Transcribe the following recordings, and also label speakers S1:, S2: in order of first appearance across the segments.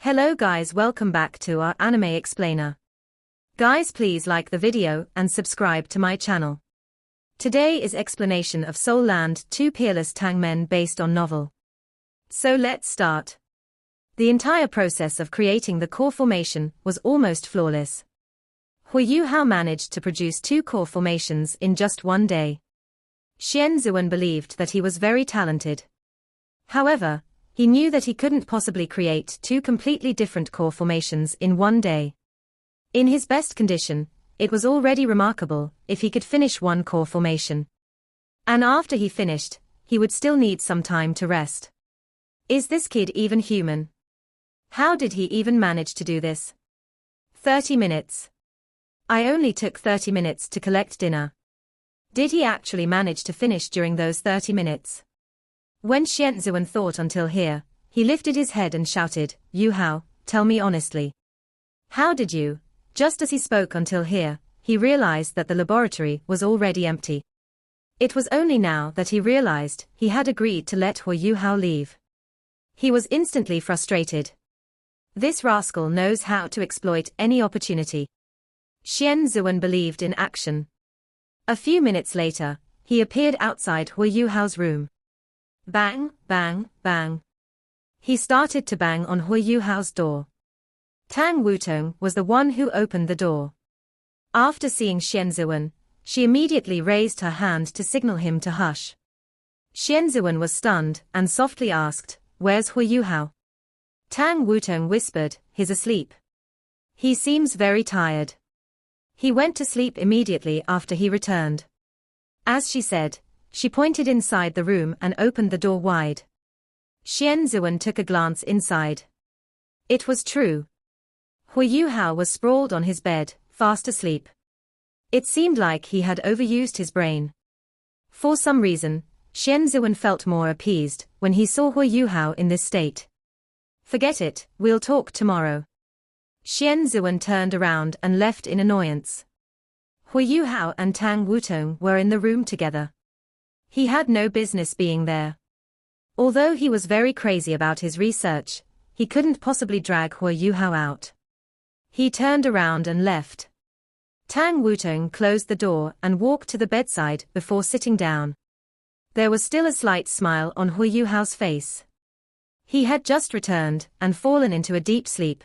S1: Hello guys, welcome back to our anime explainer. Guys, please like the video and subscribe to my channel. Today is explanation of Soul Land 2 Peerless Tang Men based on novel. So let's start. The entire process of creating the core formation was almost flawless. Huo Yuhao managed to produce 2 core formations in just one day. Qiankun believed that he was very talented. However, he knew that he couldn't possibly create 2 completely different core formations in one day. In his best condition, it was already remarkable if he could finish 1 core formation. And after he finished, he would still need some time to rest. Is this kid even human? How did he even manage to do this? 30 minutes. I only took 30 minutes to collect dinner. Did he actually manage to finish during those 30 minutes? When Qiankun thought until here, he lifted his head and shouted, "Yuhao, tell me honestly. How did you?" Just as he spoke until here, he realized that the laboratory was already empty. It was only now that he realized he had agreed to let Huo Yuhao leave. He was instantly frustrated. This rascal knows how to exploit any opportunity. Qiankun believed in action. A few minutes later, he appeared outside Huo Yuhao's room. Bang, bang, bang. He started to bang on Huo Yuhao's door. Tang Wutong was the one who opened the door. After seeing Qiankun, she immediately raised her hand to signal him to hush. Qiankun was stunned and softly asked, "Where's Huo Yuhao?" Tang Wutong whispered, "He's asleep. He seems very tired. He went to sleep immediately after he returned." As she said, she pointed inside the room and opened the door wide. Qiankun took a glance inside. It was true. Huo Yuhao was sprawled on his bed, fast asleep. It seemed like he had overused his brain. For some reason, Qiankun felt more appeased when he saw Huo Yuhao in this state. "Forget it, we'll talk tomorrow." Qiankun turned around and left in annoyance. Huo Yuhao and Tang Wutong were in the room together. He had no business being there. Although he was very crazy about his research, he couldn't possibly drag Huo Yuhao out. He turned around and left. Tang Wutong closed the door and walked to the bedside before sitting down. There was still a slight smile on Huo Yuhao's face. He had just returned and fallen into a deep sleep.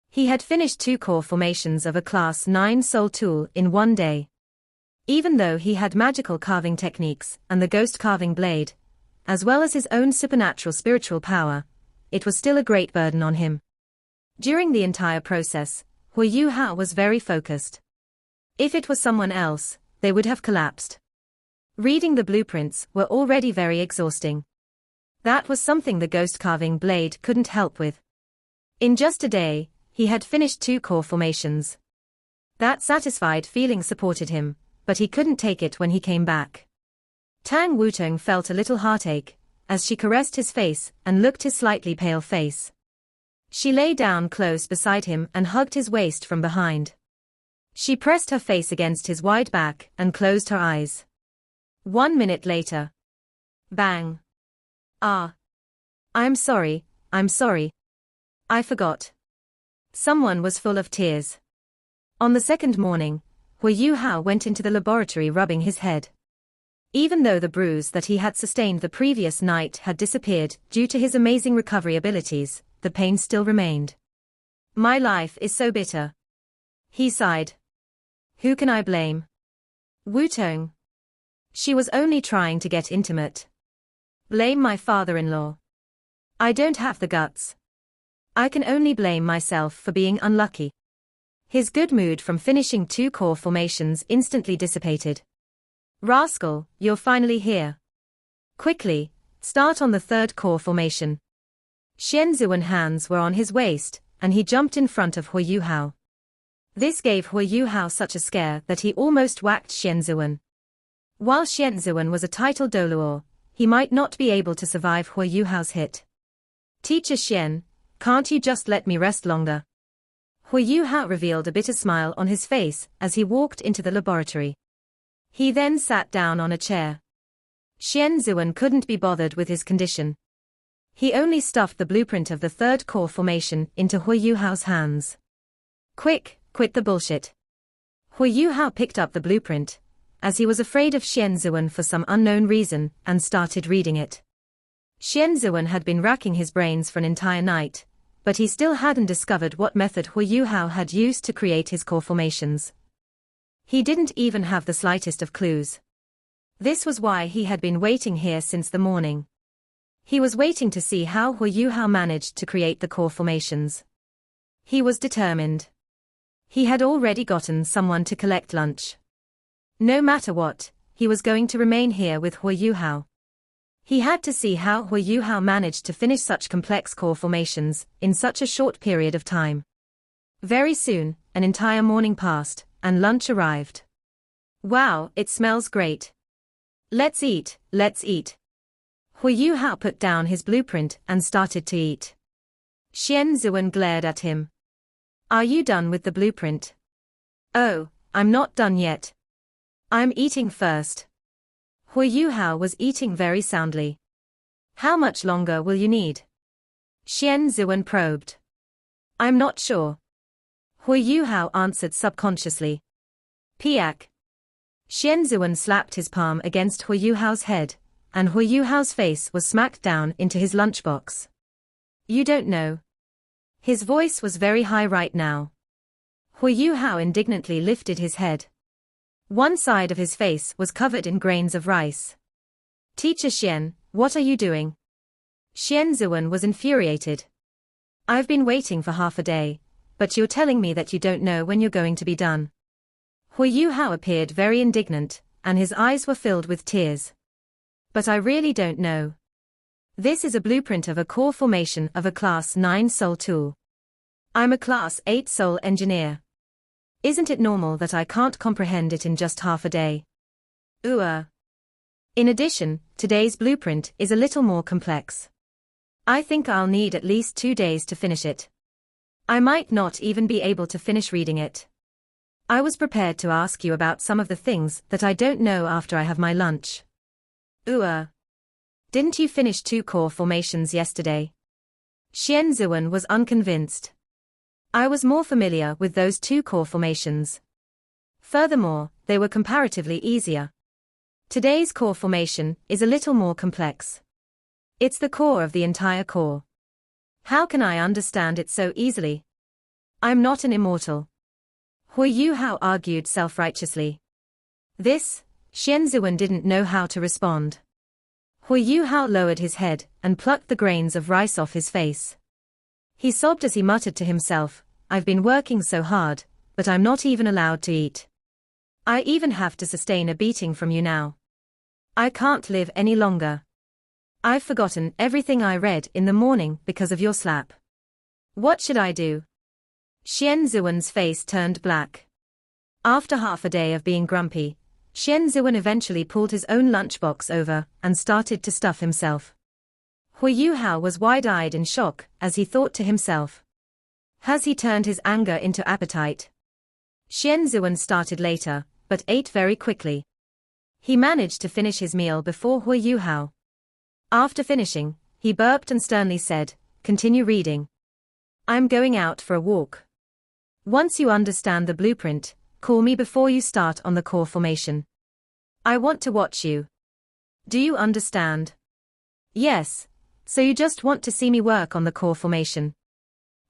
S1: He had finished 2 core formations of a Class 9 soul tool in one day. Even though he had magical carving techniques and the ghost carving blade, as well as his own supernatural spiritual power, it was still a great burden on him. During the entire process, Huo Yuhao was very focused. If it was someone else, they would have collapsed. Reading the blueprints were already very exhausting. That was something the ghost carving blade couldn't help with. In just a day, he had finished 2 core formations. That satisfied feeling supported him, but he couldn't take it when he came back. Tang Wutong felt a little heartache as she caressed his face and looked his slightly pale face. She lay down close beside him and hugged his waist from behind. She pressed her face against his wide back and closed her eyes. 1 minute later. Bang. "Ah. I'm sorry. I forgot." Someone was full of tears. On the second morning, Huo Yuhao went into the laboratory rubbing his head. Even though the bruise that he had sustained the previous night had disappeared due to his amazing recovery abilities, the pain still remained. "My life is so bitter," he sighed. "Who can I blame? Wutong. She was only trying to get intimate. Blame my father-in-law. I don't have the guts. I can only blame myself for being unlucky." His good mood from finishing 2 core formations instantly dissipated. "Rascal, you're finally here. Quickly, start on the 3rd core formation." Qiankun's hands were on his waist, and he jumped in front of Huo Yuhao. This gave Huo Yuhao such a scare that he almost whacked Qiankun. While Qiankun was a title Doluo, he might not be able to survive Huo Yuhao's hit. "Teacher Qian, can't you just let me rest longer?" Huo Yuhao revealed a bitter smile on his face as he walked into the laboratory. He then sat down on a chair. Qiankun couldn't be bothered with his condition. He only stuffed the blueprint of the third core formation into Huo Yuhao's hands. Quick, quit the bullshit. Huo Yuhao picked up the blueprint, as he was afraid of Xian Ziwen for some unknown reason, and started reading it. Xian Ziwen had been racking his brains for an entire night, but he still hadn't discovered what method Huo Yuhao had used to create his core formations. He didn't even have the slightest of clues. This was why he had been waiting here since the morning. He was waiting to see how Huo Yuhao managed to create the core formations. He was determined. He had already gotten someone to collect lunch. No matter what, he was going to remain here with Huo Yuhao. He had to see how Huo Yuhao managed to finish such complex core formations in such a short period of time. Very soon, an entire morning passed, and lunch arrived. Wow, it smells great. Let's eat, let's eat. Huo Yuhao put down his blueprint and started to eat. Xian Ziwen glared at him. Are you done with the blueprint? Oh, I'm not done yet. I'm eating first. Huo Yuhao was eating very soundly. How much longer will you need? Xian Ziwen probed. I'm not sure. Huo Yuhao answered subconsciously. Piak. Xian Ziwen slapped his palm against Huo Yuhao's head, and Huo Yuhao's face was smacked down into his lunchbox. You don't know. His voice was very high right now. Huo Yuhao indignantly lifted his head. One side of his face was covered in grains of rice. Teacher Xian, what are you doing? Xian Ziwen was infuriated. I've been waiting for half a day, but you're telling me that you don't know when you're going to be done. Huo Yuhao appeared very indignant, and his eyes were filled with tears. But I really don't know. This is a blueprint of a core formation of a Class 9 soul tool. I'm a Class 8 soul engineer. Isn't it normal that I can't comprehend it in just half a day? In addition, today's blueprint is a little more complex. I think I'll need at least 2 days to finish it. I might not even be able to finish reading it. I was prepared to ask you about some of the things that I don't know after I have my lunch. Didn't you finish 2 core formations yesterday? Xian Ziwen was unconvinced. I was more familiar with those 2 core formations. Furthermore, they were comparatively easier. Today's core formation is a little more complex. It's the core of the entire core. How can I understand it so easily? I'm not an immortal. Huo Yuhao argued self-righteously. This, Xian Ziwen didn't know how to respond. Huo Yuhao lowered his head and plucked the grains of rice off his face. He sobbed as he muttered to himself, I've been working so hard, but I'm not even allowed to eat. I even have to sustain a beating from you now. I can't live any longer. I've forgotten everything I read in the morning because of your slap. What should I do? Xian Ziwen's face turned black. After half a day of being grumpy, Xian Ziwen eventually pulled his own lunchbox over and started to stuff himself. Huo Yuhao was wide-eyed in shock as he thought to himself. Has he turned his anger into appetite? Xian Ziwen started later, but ate very quickly. He managed to finish his meal before Huo Yuhao. After finishing, he burped and sternly said, Continue reading. I'm going out for a walk. Once you understand the blueprint, call me before you start on the core formation. I want to watch you. Do you understand? Yes. So you just want to see me work on the core formation.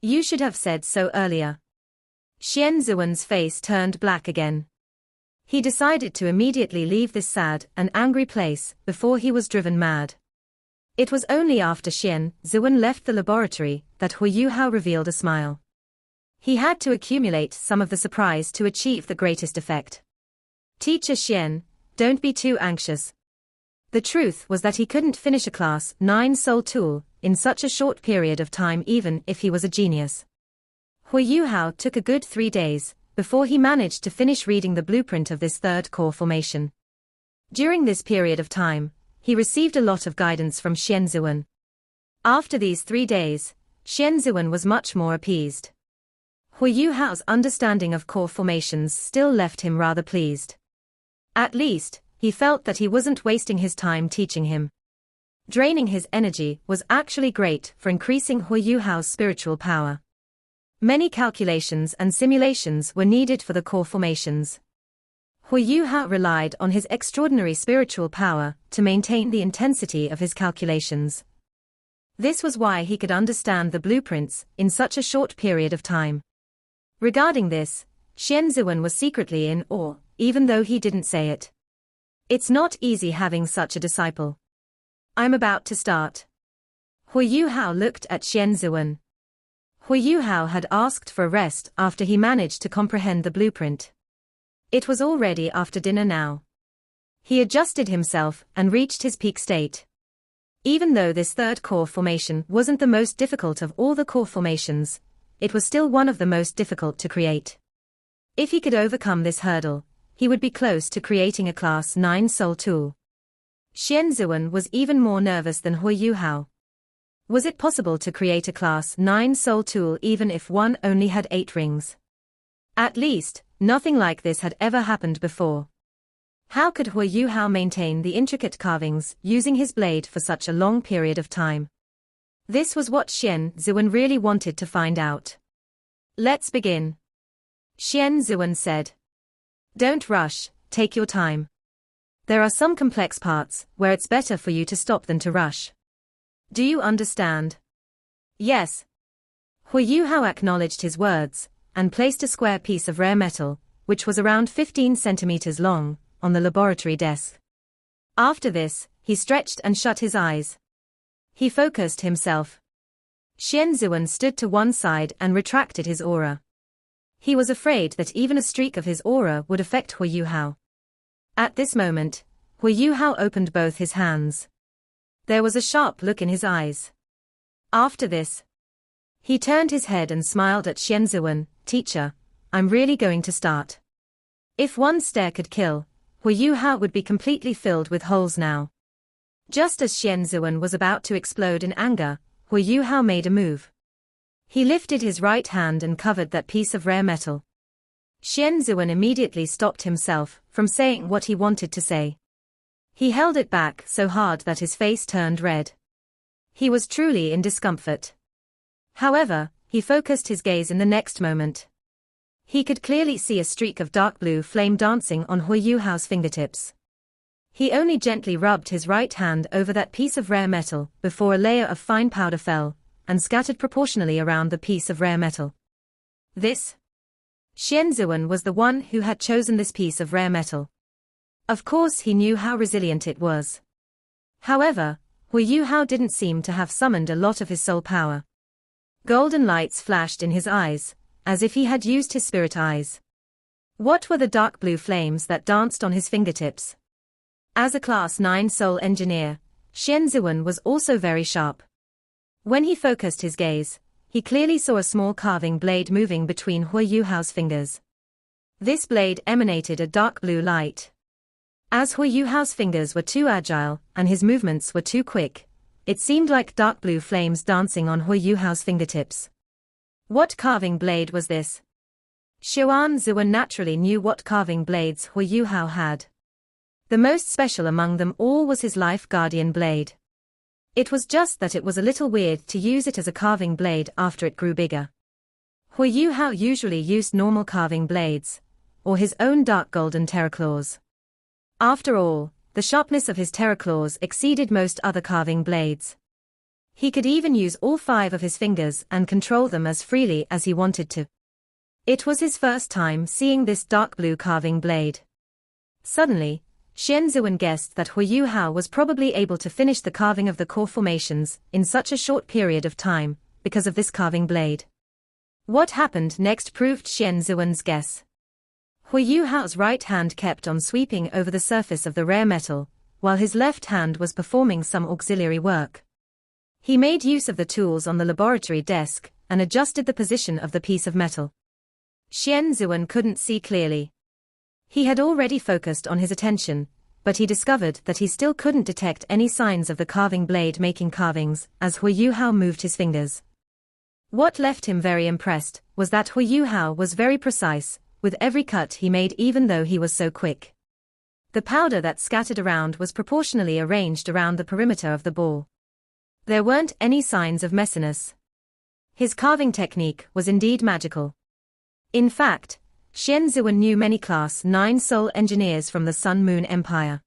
S1: You should have said so earlier. Xian Ziwen's face turned black again. He decided to immediately leave this sad and angry place before he was driven mad. It was only after Xian Ziwen left the laboratory that Huo Yuhao revealed a smile. He had to accumulate some of the surprise to achieve the greatest effect. Teacher Xian, don't be too anxious. The truth was that he couldn't finish a Class 9 soul tool in such a short period of time even if he was a genius. Huo Yuhao took a good 3 days before he managed to finish reading the blueprint of this third core formation. During this period of time, he received a lot of guidance from Xian Ziwen. After these 3 days, Xian Ziwen was much more appeased. Huo Yuhao's understanding of core formations still left him rather pleased. At least, he felt that he wasn't wasting his time teaching him. Draining his energy was actually great for increasing Huo Yuhao's spiritual power. Many calculations and simulations were needed for the core formations. Huo Yuhao relied on his extraordinary spiritual power to maintain the intensity of his calculations. This was why he could understand the blueprints in such a short period of time. Regarding this, Qian Ziwen was secretly in awe, even though he didn't say it. It's not easy having such a disciple. I'm about to start. Huo Yuhao looked at Qian Ziwen. Huo Yuhao had asked for a rest after he managed to comprehend the blueprint. It was already after dinner now. He adjusted himself and reached his peak state. Even though this third core formation wasn't the most difficult of all the core formations, it was still one of the most difficult to create. If he could overcome this hurdle, he would be close to creating a Class 9 soul tool. Qian Ziwen was even more nervous than Huo Yuhao. Was it possible to create a Class 9 soul tool even if one only had 8 rings? At least, nothing like this had ever happened before. How could Huo Yuhao maintain the intricate carvings using his blade for such a long period of time? This was what Qian Ziwen really wanted to find out. Let's begin. Qian Ziwen said. Don't rush, take your time. There are some complex parts where it's better for you to stop than to rush. Do you understand? Yes. Huo Yuhao acknowledged his words and placed a square piece of rare metal, which was around 15 centimeters long, on the laboratory desk. After this, he stretched and shut his eyes. He focused himself. Qian Ziwen stood to one side and retracted his aura. He was afraid that even a streak of his aura would affect Huo Yuhao. At this moment, Huo Yuhao opened both his hands. There was a sharp look in his eyes. After this, he turned his head and smiled at Qian Ziwen. Teacher, I'm really going to start. If one stare could kill, Huo Yuhao would be completely filled with holes now. Just as Qian Ziwen was about to explode in anger, Huo Yuhao made a move. He lifted his right hand and covered that piece of rare metal. Qian Ziwen immediately stopped himself from saying what he wanted to say. He held it back so hard that his face turned red. He was truly in discomfort. However, he focused his gaze in the next moment. He could clearly see a streak of dark blue flame dancing on Huo Yuhao's fingertips. He only gently rubbed his right hand over that piece of rare metal before a layer of fine powder fell and scattered proportionally around the piece of rare metal. This? Qian Ziwen was the one who had chosen this piece of rare metal. Of course he knew how resilient it was. However, Huo Yuhao didn't seem to have summoned a lot of his soul power. Golden lights flashed in his eyes, as if he had used his spirit eyes. What were the dark blue flames that danced on his fingertips? As a Class 9 soul engineer, Qian Ziwen was also very sharp. When he focused his gaze, he clearly saw a small carving blade moving between Huo Yuhao's fingers. This blade emanated a dark blue light. As Huo Yuhao's fingers were too agile and his movements were too quick, it seemed like dark blue flames dancing on Huo Yuhao's fingertips. What carving blade was this? Qian Ziwen naturally knew what carving blades Huo Yuhao had. The most special among them all was his life guardian blade. It was just that it was a little weird to use it as a carving blade after it grew bigger. Huo Yuhao usually used normal carving blades, or his own dark golden terraclaws. After all, the sharpness of his terraclaws exceeded most other carving blades. He could even use all 5 of his fingers and control them as freely as he wanted to. It was his first time seeing this dark blue carving blade. Suddenly, Qian Ziwen guessed that Huo Yuhao was probably able to finish the carving of the core formations in such a short period of time, because of this carving blade. What happened next proved Qian Ziwen's guess. Huo Yuhao's right hand kept on sweeping over the surface of the rare metal, while his left hand was performing some auxiliary work. He made use of the tools on the laboratory desk and adjusted the position of the piece of metal. Qian Ziwen couldn't see clearly. He had already focused on his attention, but he discovered that he still couldn't detect any signs of the carving blade making carvings as Huo Yuhao moved his fingers. What left him very impressed was that Huo Yuhao was very precise with every cut he made even though he was so quick. The powder that scattered around was proportionally arranged around the perimeter of the ball. There weren't any signs of messiness. His carving technique was indeed magical. In fact, Qiankun knew many Class 9 soul engineers from the Sun Moon Empire.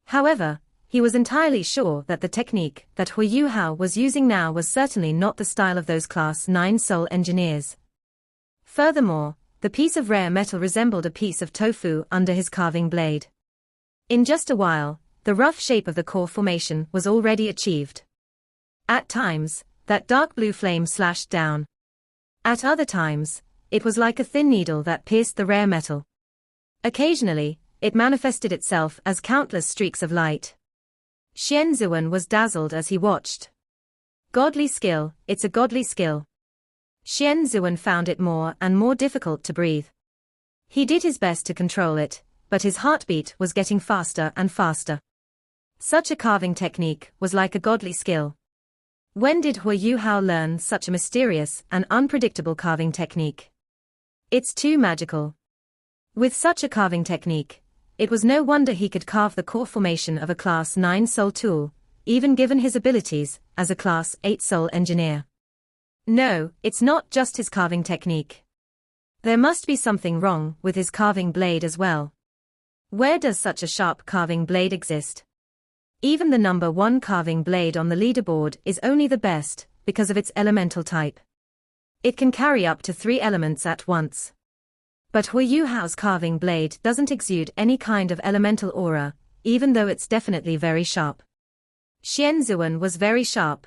S1: However, he was entirely sure that the technique that Huo Yuhao was using now was certainly not the style of those Class 9 soul engineers. Furthermore, the piece of rare metal resembled a piece of tofu under his carving blade. In just a while, the rough shape of the core formation was already achieved. At times, that dark blue flame slashed down. At other times, it was like a thin needle that pierced the rare metal. Occasionally, it manifested itself as countless streaks of light. Qiankun was dazzled as he watched. Godly skill, it's a godly skill. Qiankun found it more and more difficult to breathe. He did his best to control it, but his heartbeat was getting faster and faster. Such a carving technique was like a godly skill. When did Huo Yuhao learn such a mysterious and unpredictable carving technique? It's too magical. With such a carving technique, it was no wonder he could carve the core formation of a Class 9 soul tool, even given his abilities as a Class 8 soul engineer. No, it's not just his carving technique. There must be something wrong with his carving blade as well. Where does such a sharp carving blade exist? Even the number 1 carving blade on the leaderboard is only the best because of its elemental type. It can carry up to 3 elements at once. But Huo Yuhao's carving blade doesn't exude any kind of elemental aura, even though it's definitely very sharp. Qiankun was very sharp.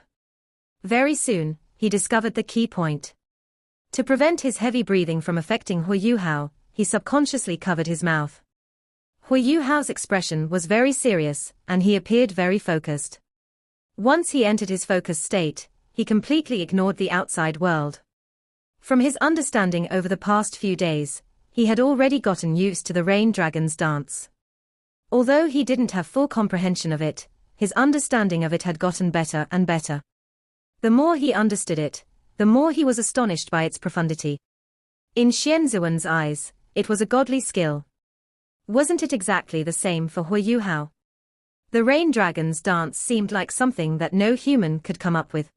S1: Very soon, he discovered the key point. To prevent his heavy breathing from affecting Huo Yuhao, he subconsciously covered his mouth. Huo Yuhao's expression was very serious, and he appeared very focused. Once he entered his focused state, he completely ignored the outside world. From his understanding over the past few days, he had already gotten used to the rain dragon's dance. Although he didn't have full comprehension of it, his understanding of it had gotten better and better. The more he understood it, the more he was astonished by its profundity. In Qiankun's eyes, it was a godly skill. Wasn't it exactly the same for Huo Yuhao? The rain dragon's dance seemed like something that no human could come up with.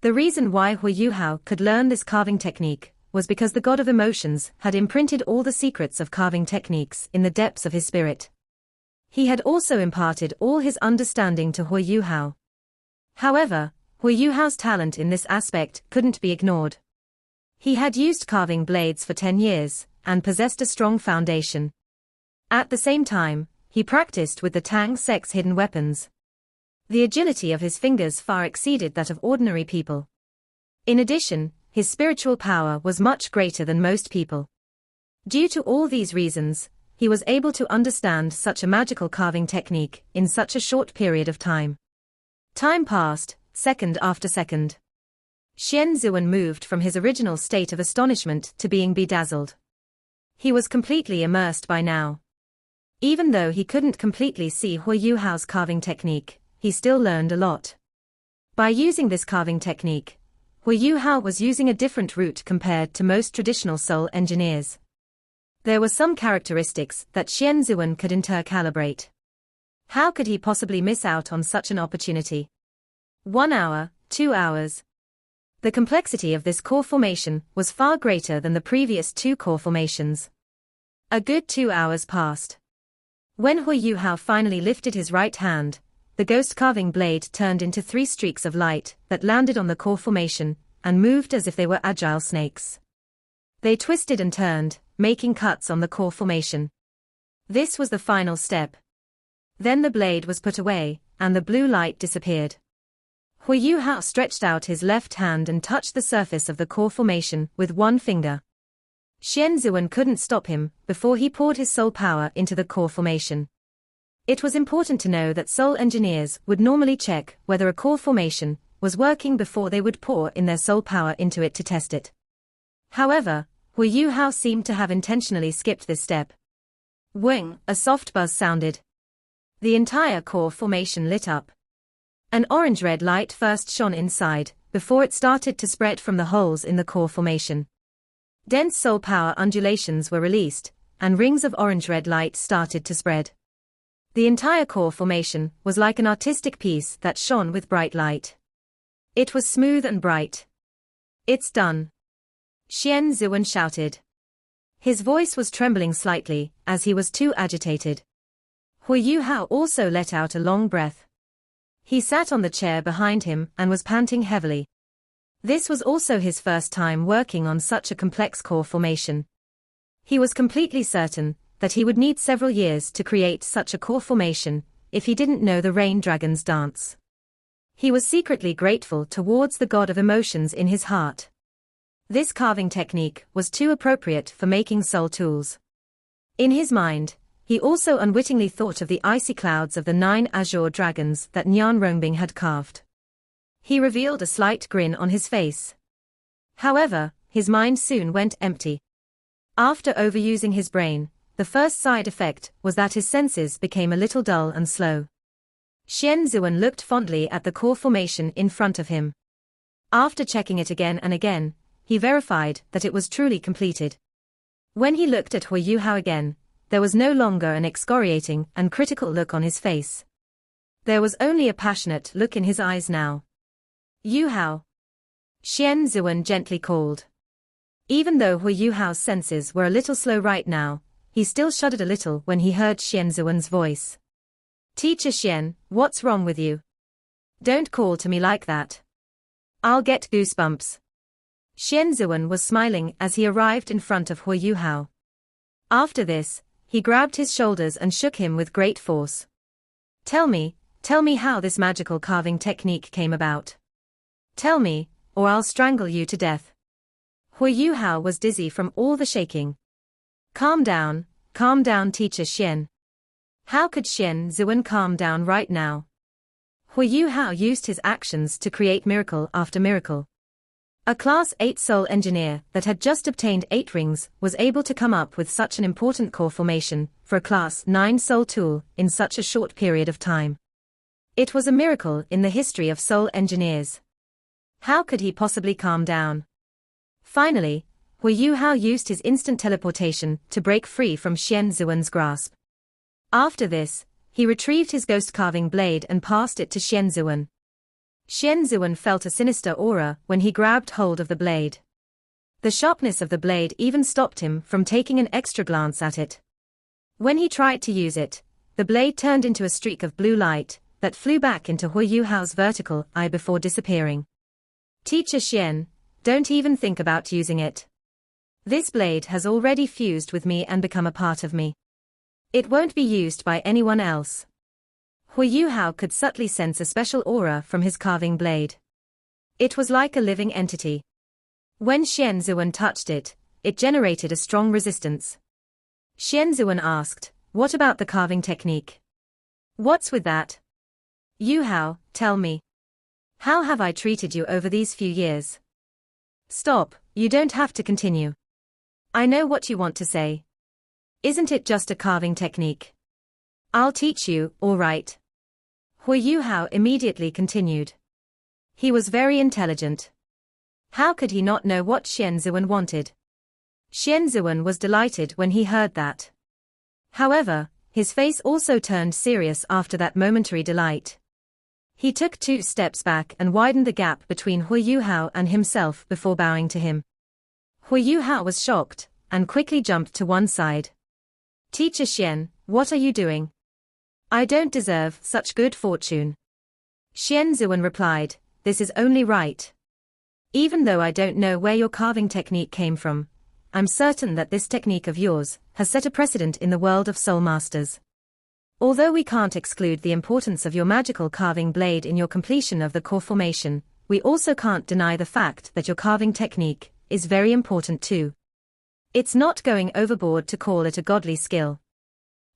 S1: The reason why Huo Yuhao could learn this carving technique was because the god of emotions had imprinted all the secrets of carving techniques in the depths of his spirit. He had also imparted all his understanding to Huo Yuhao. However, Huo Yuhao's talent in this aspect couldn't be ignored. He had used carving blades for 10 years, and possessed a strong foundation. At the same time, he practiced with the Tang sect's hidden weapons. The agility of his fingers far exceeded that of ordinary people. In addition, his spiritual power was much greater than most people. Due to all these reasons, he was able to understand such a magical carving technique in such a short period of time. Time passed, second after second. Qiankun moved from his original state of astonishment to being bedazzled. He was completely immersed by now. Even though he couldn't completely see Huo Yuhao's carving technique, he still learned a lot. By using this carving technique, Huo Yuhao was using a different route compared to most traditional soul engineers. There were some characteristics that Qiankun could intercalibrate. How could he possibly miss out on such an opportunity? 1 hour, 2 hours. The complexity of this core formation was far greater than the previous 2 core formations. A good 2 hours passed. When Huo Yuhao finally lifted his right hand, the ghost carving blade turned into 3 streaks of light that landed on the core formation and moved as if they were agile snakes. They twisted and turned, making cuts on the core formation. This was the final step. Then the blade was put away, and the blue light disappeared. Huo Yuhao stretched out his left hand and touched the surface of the core formation with 1 finger. Qiankun couldn't stop him before he poured his soul power into the core formation. It was important to know that soul engineers would normally check whether a core formation was working before they would pour in their soul power into it to test it. However, Huo Yuhao seemed to have intentionally skipped this step. Whing, a soft buzz sounded. The entire core formation lit up. An orange-red light first shone inside, before it started to spread from the holes in the core formation. Dense soul power undulations were released, and rings of orange-red light started to spread. The entire core formation was like an artistic piece that shone with bright light. It was smooth and bright. "It's done!" Xian Ziwen shouted. His voice was trembling slightly, as he was too agitated. Huo Yuhao also let out a long breath. He sat on the chair behind him and was panting heavily. This was also his first time working on such a complex core formation. He was completely certain that he would need several years to create such a core formation if he didn't know the Rain Dragon's dance. He was secretly grateful towards the god of emotions in his heart. This carving technique was too appropriate for making soul tools. In his mind, he also unwittingly thought of the icy clouds of the 9 azure dragons that Nian Rongbing had carved. He revealed a slight grin on his face. However, his mind soon went empty. After overusing his brain, the first side effect was that his senses became a little dull and slow. Xian Ziwen looked fondly at the core formation in front of him. After checking it again and again, he verified that it was truly completed. When he looked at Huo Yuhao again, there was no longer an excoriating and critical look on his face. There was only a passionate look in his eyes now. "Yuhao!" Xian Ziwen gently called. Even though Huo Yuhao's senses were a little slow right now, he still shuddered a little when he heard Xian Ziwen's voice. "Teacher Xian, what's wrong with you? Don't call to me like that. I'll get goosebumps." Xian Ziwen was smiling as he arrived in front of Huo Yuhao. After this, he grabbed his shoulders and shook him with great force. Tell me how this magical carving technique came about. Tell me, or I'll strangle you to death." Huo Yuhao was dizzy from all the shaking. Calm down, Teacher Xian." How could Xian Ziwen calm down right now? Huo Yuhao used his actions to create miracle after miracle. A Class 8 soul engineer that had just obtained 8 rings was able to come up with such an important core formation for a Class 9 soul tool in such a short period of time. It was a miracle in the history of soul engineers. How could he possibly calm down? Finally, Huo Yuhao used his instant teleportation to break free from Xian Ziwen's grasp. After this, he retrieved his ghost carving blade and passed it to Xian Ziwen. Xian Ziwen felt a sinister aura when he grabbed hold of the blade. The sharpness of the blade even stopped him from taking an extra glance at it. When he tried to use it, the blade turned into a streak of blue light that flew back into Huo Yuhao's vertical eye before disappearing. "Teacher Xian, don't even think about using it. This blade has already fused with me and become a part of me. It won't be used by anyone else." Huo Yuhao could subtly sense a special aura from his carving blade. It was like a living entity. When Xian Ziwen touched it, it generated a strong resistance. Xian Ziwen asked, "What about the carving technique? What's with that? Yuhao, tell me. How have I treated you over these few years?" "Stop, you don't have to continue. I know what you want to say. Isn't it just a carving technique? I'll teach you, all right." Huo Yuhao immediately continued. He was very intelligent. How could he not know what Xian Ziwen wanted? Xian Ziwen was delighted when he heard that. However, his face also turned serious after that momentary delight. He took 2 steps back and widened the gap between Huo Yuhao and himself before bowing to him. Huo Yuhao was shocked and quickly jumped to one side. "Teacher Xian, what are you doing? I don't deserve such good fortune." Xian Ziwen replied, "This is only right. Even though I don't know where your carving technique came from, I'm certain that this technique of yours has set a precedent in the world of soul masters. Although we can't exclude the importance of your magical carving blade in your completion of the core formation, we also can't deny the fact that your carving technique is very important too. It's not going overboard to call it a godly skill.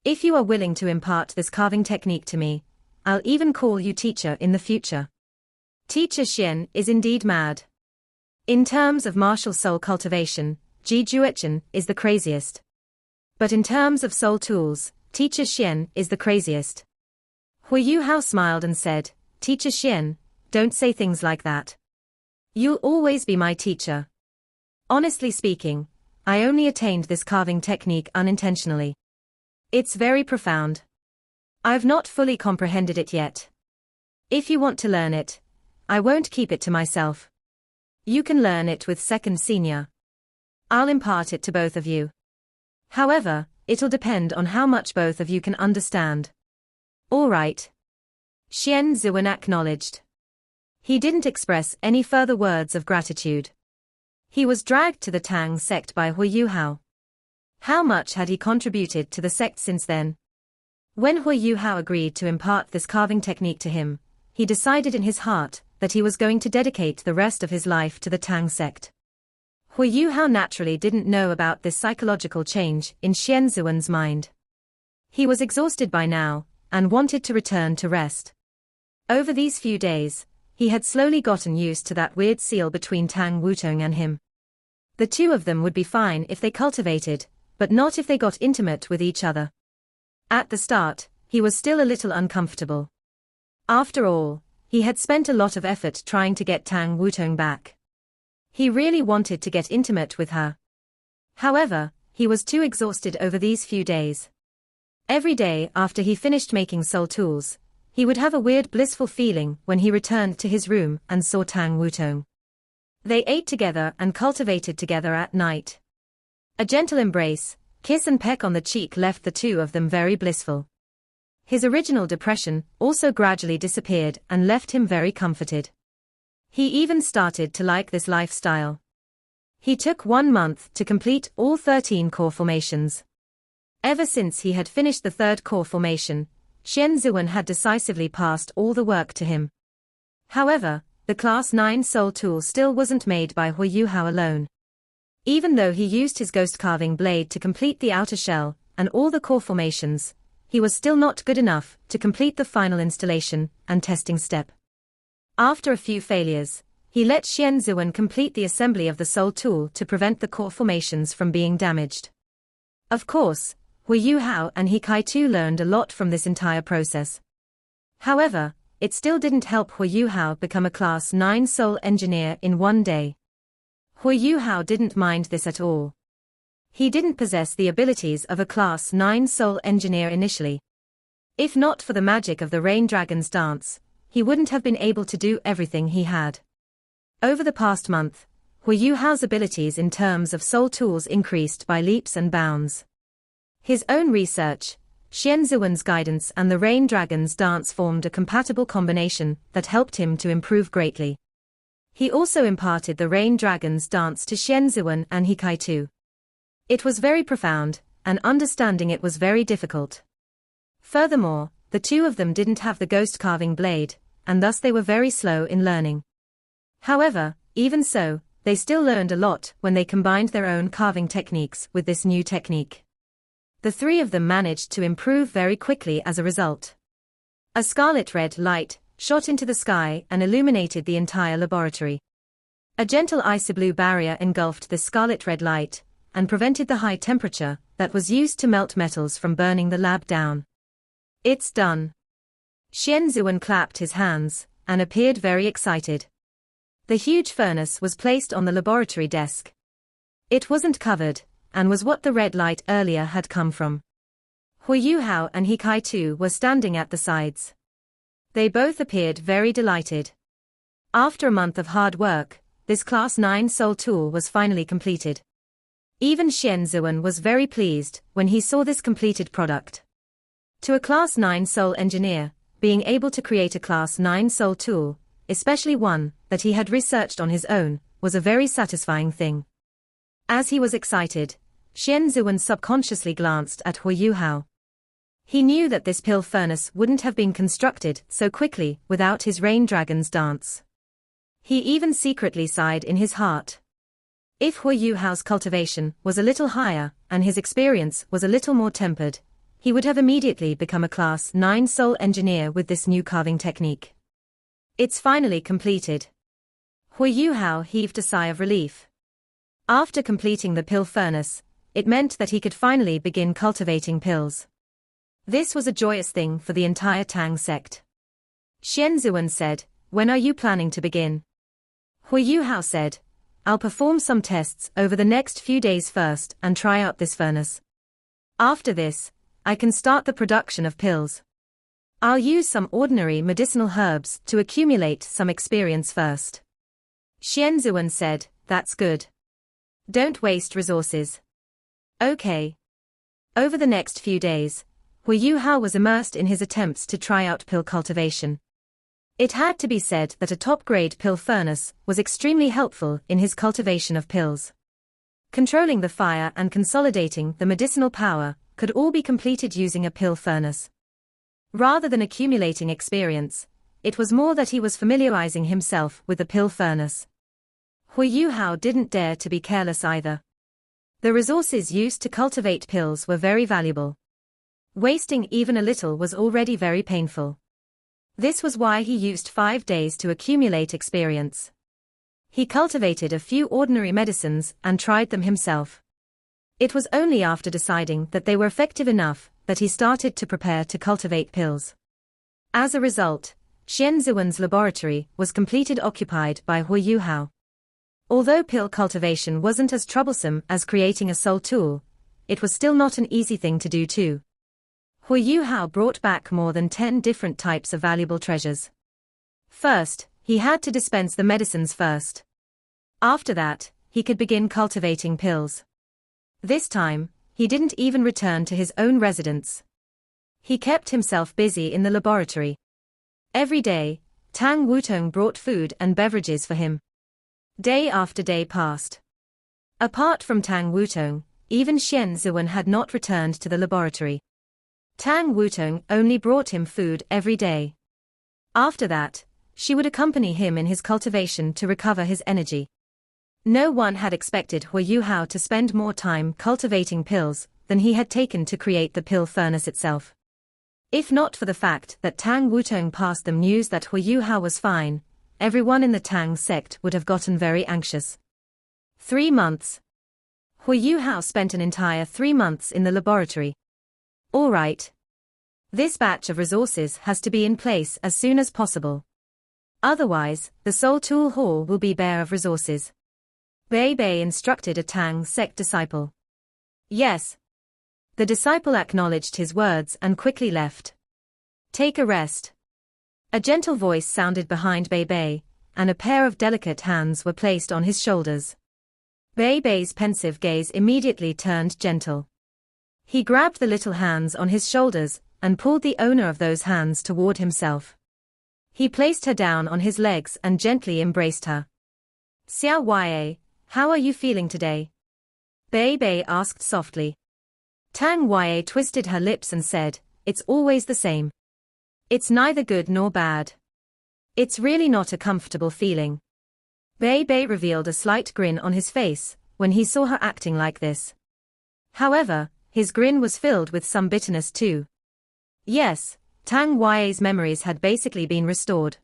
S1: If you are willing to impart this carving technique to me, I'll even call you teacher in the future." Teacher Xian is indeed mad. In terms of martial soul cultivation, Ji Juechen is the craziest. But in terms of soul tools, Teacher Xian is the craziest. Huo Yuhao smiled and said, "Teacher Xian, don't say things like that. You'll always be my teacher. Honestly speaking, I only attained this carving technique unintentionally. It's very profound. I've not fully comprehended it yet. If you want to learn it, I won't keep it to myself. You can learn it with second senior. I'll impart it to both of you. However, it'll depend on how much both of you can understand. All right. Xian Zuan acknowledged. He didn't express any further words of gratitude. He was dragged to the Tang sect by Huo Yuhao. How much had he contributed to the sect since then? When Huo Yuhao agreed to impart this carving technique to him, he decided in his heart that he was going to dedicate the rest of his life to the Tang sect. Huo Yuhao naturally didn't know about this psychological change in Xian Zuan's mind. He was exhausted by now, and wanted to return to rest. Over these few days, he had slowly gotten used to that weird seal between Tang Wutong and him. The two of them would be fine if they cultivated, but not if they got intimate with each other. At the start, he was still a little uncomfortable. After all, he had spent a lot of effort trying to get Tang Wutong back. He really wanted to get intimate with her. However, he was too exhausted over these few days. Every day after he finished making soul tools, he would have a weird blissful feeling when he returned to his room and saw Tang Wutong. They ate together and cultivated together at night. A gentle embrace, kiss and peck on the cheek left the two of them very blissful. His original depression also gradually disappeared and left him very comforted. He even started to like this lifestyle. He took 1 month to complete all 13 core formations. Ever since he had finished the 3rd core formation, Xian Zuan had decisively passed all the work to him. However, the Class 9 soul tool still wasn't made by Huo Yuhao alone. Even though he used his ghost carving blade to complete the outer shell and all the core formations, he was still not good enough to complete the final installation and testing step. After a few failures, he let Xian Zuan complete the assembly of the soul tool to prevent the core formations from being damaged. Of course, Huo Yuhao and He Kai-tu learned a lot from this entire process. However, it still didn't help Huo Yuhao become a Class 9 soul engineer in 1 day. Huo Yuhao didn't mind this at all. He didn't possess the abilities of a Class 9 soul engineer initially. If not for the magic of the Rain Dragon's dance, he wouldn't have been able to do everything he had. Over the past month, Huo Yuhao's abilities in terms of soul tools increased by leaps and bounds. His own research, Xian Zuan's guidance and the Rain Dragon's dance formed a compatible combination that helped him to improve greatly. He also imparted the Rain Dragon's dance to Xian Zuan and He Kai-tu. It was very profound, and understanding it was very difficult. Furthermore, the two of them didn't have the ghost carving blade, and thus they were very slow in learning. However, even so, they still learned a lot when they combined their own carving techniques with this new technique. The three of them managed to improve very quickly as a result. A scarlet red light shot into the sky and illuminated the entire laboratory. A gentle icy blue barrier engulfed this scarlet red light and prevented the high temperature that was used to melt metals from burning the lab down. It's done. Xian Zuan clapped his hands and appeared very excited. The huge furnace was placed on the laboratory desk. It wasn't covered, and was what the red light earlier had come from. Huo Yuhao and He Kai-tu were standing at the sides. They both appeared very delighted. After a month of hard work, this Class 9 soul tool was finally completed. Even Xian Zuan was very pleased when he saw this completed product. To a Class 9 soul engineer, being able to create a Class 9 soul tool, especially one that he had researched on his own, was a very satisfying thing. As he was excited, Xian Zuan subconsciously glanced at Huo Yuhao. He knew that this pill furnace wouldn't have been constructed so quickly without his Rain Dragon's dance. He even secretly sighed in his heart. If Huo Yuhao's cultivation was a little higher and his experience was a little more tempered, he would have immediately become a Class 9 soul engineer with this new carving technique. It's finally completed. Huo Yuhao heaved a sigh of relief. After completing the pill furnace, it meant that he could finally begin cultivating pills. This was a joyous thing for the entire Tang sect. Xian Zuan said, "When are you planning to begin?" Huo Yuhao said, "I'll perform some tests over the next few days first and try out this furnace. After this, I can start the production of pills." I'll use some ordinary medicinal herbs to accumulate some experience first. Qianzhuan said, that's good. Don't waste resources. Okay. Over the next few days, Huo Yuhao was immersed in his attempts to try out pill cultivation. It had to be said that a top-grade pill furnace was extremely helpful in his cultivation of pills. Controlling the fire and consolidating the medicinal power could all be completed using a pill furnace. Rather than accumulating experience, it was more that he was familiarizing himself with the pill furnace. Huo Yuhao didn't dare to be careless either. The resources used to cultivate pills were very valuable. Wasting even a little was already very painful. This was why he used 5 days to accumulate experience. He cultivated a few ordinary medicines and tried them himself. It was only after deciding that they were effective enough that he started to prepare to cultivate pills. As a result, Qianzhuan's laboratory was completely occupied by Huo Yuhao. Although pill cultivation wasn't as troublesome as creating a soul tool, it was still not an easy thing to do too. Huo Yuhao brought back more than 10 different types of valuable treasures. First, he had to dispense the medicines first. After that, he could begin cultivating pills. This time, he didn't even return to his own residence. He kept himself busy in the laboratory. Every day, Tang Wutong brought food and beverages for him. Day after day passed. Apart from Tang Wutong, even Qianzhuan had not returned to the laboratory. Tang Wutong only brought him food every day. After that, she would accompany him in his cultivation to recover his energy. No one had expected Huo Yuhao to spend more time cultivating pills than he had taken to create the pill furnace itself. If not for the fact that Tang Wutong passed them news that Huo Yuhao was fine, everyone in the Tang sect would have gotten very anxious. 3 months. Huo Yuhao spent an entire 3 months in the laboratory. All right. This batch of resources has to be in place as soon as possible. Otherwise, the Soul Tool Hall will be bare of resources. Bei Bei instructed a Tang sect disciple. Yes. The disciple acknowledged his words and quickly left. Take a rest. A gentle voice sounded behind Bei Bei, and a pair of delicate hands were placed on his shoulders. Bei Bei's pensive gaze immediately turned gentle. He grabbed the little hands on his shoulders and pulled the owner of those hands toward himself. He placed her down on his legs and gently embraced her. Xiao Yue, how are you feeling today? Bei Bei asked softly. Tang Yue twisted her lips and said, it's always the same. It's neither good nor bad. It's really not a comfortable feeling. Bei Bei revealed a slight grin on his face when he saw her acting like this. However, his grin was filled with some bitterness too. Yes, Tang Yue's memories had basically been restored.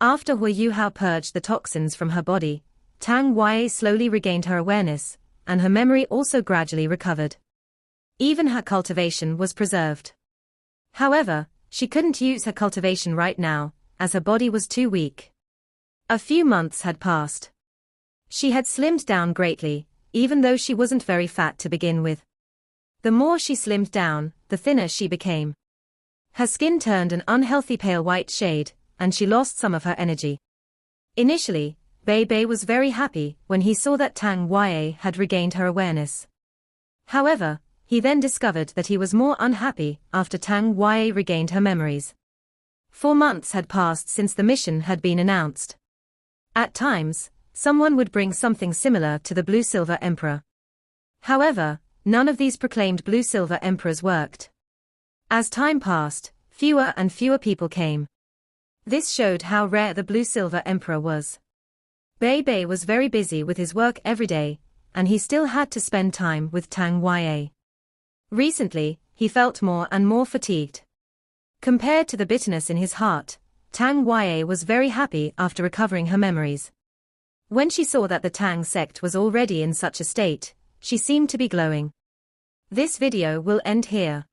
S1: After Huo Yuhao purged the toxins from her body, Tang Yue slowly regained her awareness, and her memory also gradually recovered. Even her cultivation was preserved. However, she couldn't use her cultivation right now, as her body was too weak. A few months had passed. She had slimmed down greatly, even though she wasn't very fat to begin with. The more she slimmed down, the thinner she became. Her skin turned an unhealthy pale white shade, and she lost some of her energy. Initially, Bei Bei was very happy when he saw that Tang Yue had regained her awareness. However, he then discovered that he was more unhappy after Tang Yue regained her memories. 4 months had passed since the mission had been announced. At times, someone would bring something similar to the Blue-Silver Emperor. However, none of these proclaimed Blue-Silver Emperors worked. As time passed, fewer and fewer people came. This showed how rare the Blue-Silver Emperor was. Bei Bei was very busy with his work every day, and he still had to spend time with Tang Yue. Recently, he felt more and more fatigued. Compared to the bitterness in his heart, Tang Yue was very happy after recovering her memories. When she saw that the Tang sect was already in such a state, she seemed to be glowing. This video will end here.